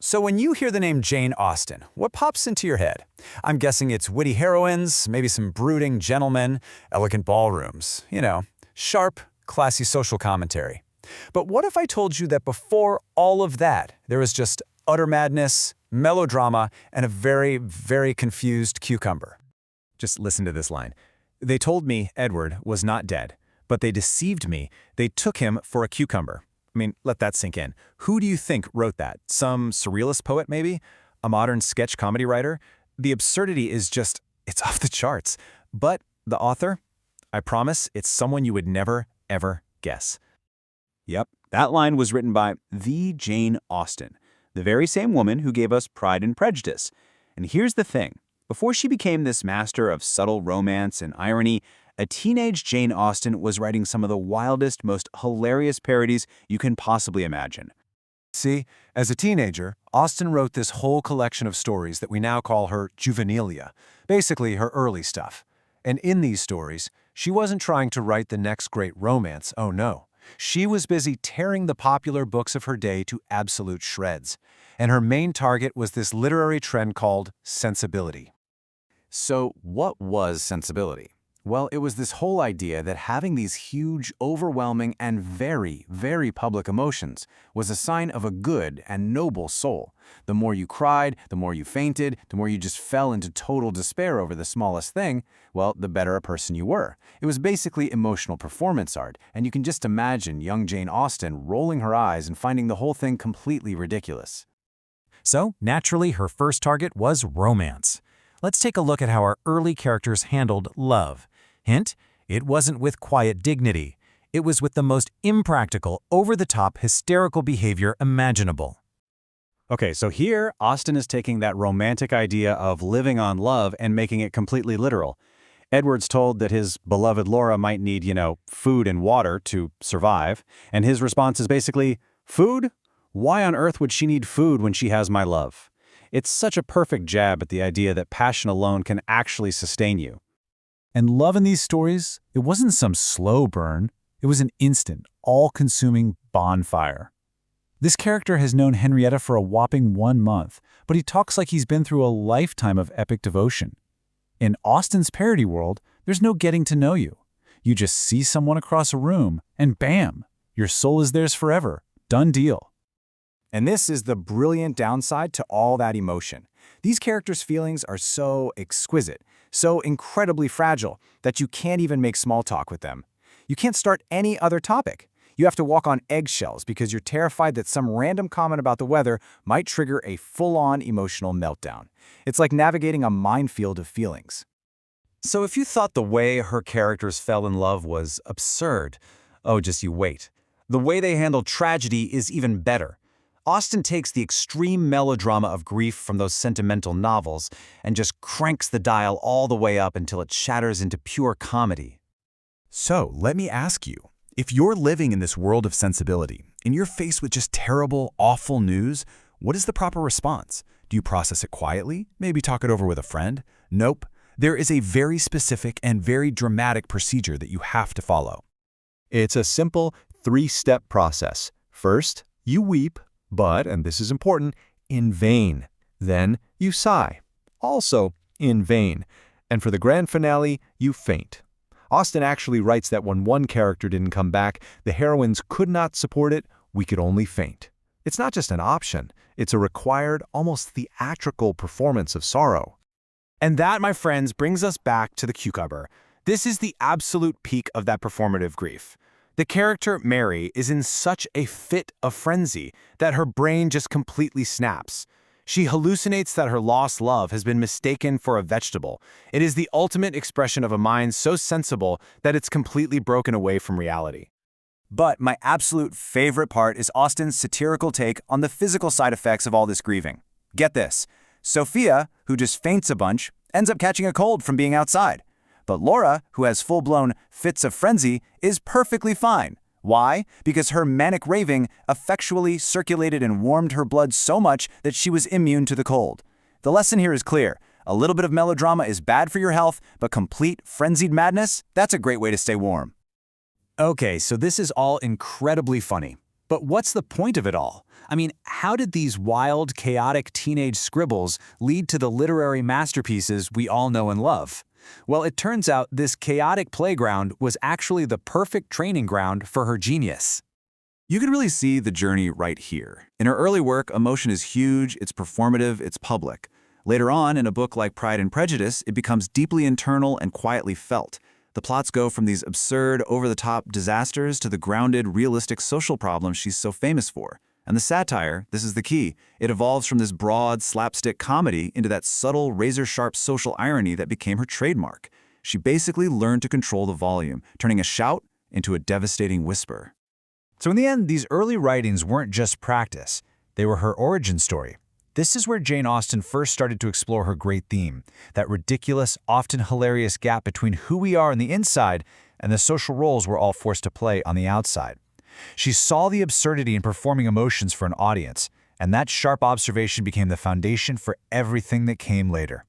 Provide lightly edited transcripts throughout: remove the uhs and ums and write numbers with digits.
So when you hear the name Jane Austen, what pops into your head? I'm guessing it's witty heroines, maybe some brooding gentlemen, elegant ballrooms, sharp, classy social commentary. But what if I told you that before all of that, there was just utter madness, melodrama, and a very, very confused cucumber? Just listen to this line. They told me Edward was not dead, but they deceived me. They took him for a cucumber. I mean, let that sink in. Who do you think wrote that? Some surrealist poet, maybe? A modern sketch comedy writer? The absurdity is just, it's off the charts. But the author? I promise it's someone you would never, ever guess. Yep, that line was written by the Jane Austen, the very same woman who gave us Pride and Prejudice. And here's the thing. Before she became this master of subtle romance and irony, a teenage Jane Austen was writing some of the wildest, most hilarious parodies you can possibly imagine. See, as a teenager, Austen wrote this whole collection of stories that we now call her juvenilia, basically her early stuff. And in these stories, she wasn't trying to write the next great romance, oh no. She was busy tearing the popular books of her day to absolute shreds. And her main target was this literary trend called sensibility. So what was sensibility? Well, it was this whole idea that having these huge, overwhelming, and very, very public emotions was a sign of a good and noble soul. The more you cried, the more you fainted, the more you just fell into total despair over the smallest thing, well, the better a person you were. It was basically emotional performance art, and you can just imagine young Jane Austen rolling her eyes and finding the whole thing completely ridiculous. So, naturally, her first target was romance. Let's take a look at how our early characters handled love. Hint, it wasn't with quiet dignity. It was with the most impractical, over-the-top, hysterical behavior imaginable. Okay, so here, Austen is taking that romantic idea of living on love and making it completely literal. Edward's told that his beloved Laura might need, food and water to survive, and his response is basically, food? Why on earth would she need food when she has my love? It's such a perfect jab at the idea that passion alone can actually sustain you. And love in these stories, it wasn't some slow burn. It was an instant, all-consuming bonfire. This character has known Henrietta for a whopping 1 month, but he talks like he's been through a lifetime of epic devotion. In Austen's parody world, there's no getting to know you. You just see someone across a room, and bam, your soul is theirs forever. Done deal. And this is the brilliant downside to all that emotion. These characters' feelings are so exquisite, so incredibly fragile, that you can't even make small talk with them. You can't start any other topic. You have to walk on eggshells because you're terrified that some random comment about the weather might trigger a full-on emotional meltdown. It's like navigating a minefield of feelings. So if you thought the way her characters fell in love was absurd, oh, just you wait. The way they handle tragedy is even better. Austen takes the extreme melodrama of grief from those sentimental novels and just cranks the dial all the way up until it shatters into pure comedy. So, let me ask you, if you're living in this world of sensibility and you're faced with just terrible, awful news, what is the proper response? Do you process it quietly? Maybe talk it over with a friend? Nope. There is a very specific and very dramatic procedure that you have to follow. It's a simple 3-step process. First, you weep. But, and this is important, in vain. Then you sigh, also in vain. And for the grand finale, you faint. Austen actually writes that when one character didn't come back, the heroines could not support it, we could only faint. It's not just an option, it's a required, almost theatrical performance of sorrow. And that, my friends, brings us back to the cucumber. This is the absolute peak of that performative grief. The character, Mary, is in such a fit of frenzy that her brain just completely snaps. She hallucinates that her lost love has been mistaken for a vegetable. It is the ultimate expression of a mind so sensible that it's completely broken away from reality. But my absolute favorite part is Austen's satirical take on the physical side effects of all this grieving. Get this. Sophia, who just faints a bunch, ends up catching a cold from being outside. But Laura, who has full-blown fits of frenzy, is perfectly fine. Why? Because her manic raving effectually circulated and warmed her blood so much that she was immune to the cold. The lesson here is clear. A little bit of melodrama is bad for your health, but complete frenzied madness, that's a great way to stay warm. Okay, so this is all incredibly funny. But what's the point of it all? I mean, how did these wild, chaotic teenage scribbles lead to the literary masterpieces we all know and love? Well, it turns out this chaotic playground was actually the perfect training ground for her genius. You can really see the journey right here. In her early work, emotion is huge, it's performative, it's public. Later on, in a book like Pride and Prejudice, it becomes deeply internal and quietly felt. The plots go from these absurd, over-the-top disasters to the grounded, realistic social problems she's so famous for. And the satire, this is the key, it evolves from this broad, slapstick comedy into that subtle, razor-sharp social irony that became her trademark. She basically learned to control the volume, turning a shout into a devastating whisper. So in the end, these early writings weren't just practice. They were her origin story. This is where Jane Austen first started to explore her great theme, that ridiculous, often hilarious gap between who we are on the inside and the social roles we're all forced to play on the outside. She saw the absurdity in performing emotions for an audience, and that sharp observation became the foundation for everything that came later.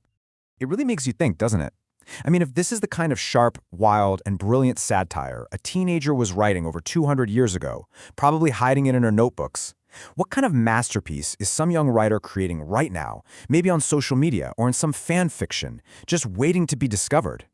It really makes you think, doesn't it? I mean, if this is the kind of sharp, wild, and brilliant satire a teenager was writing over 200 years ago, probably hiding it in her notebooks, what kind of masterpiece is some young writer creating right now, maybe on social media or in some fan fiction, just waiting to be discovered?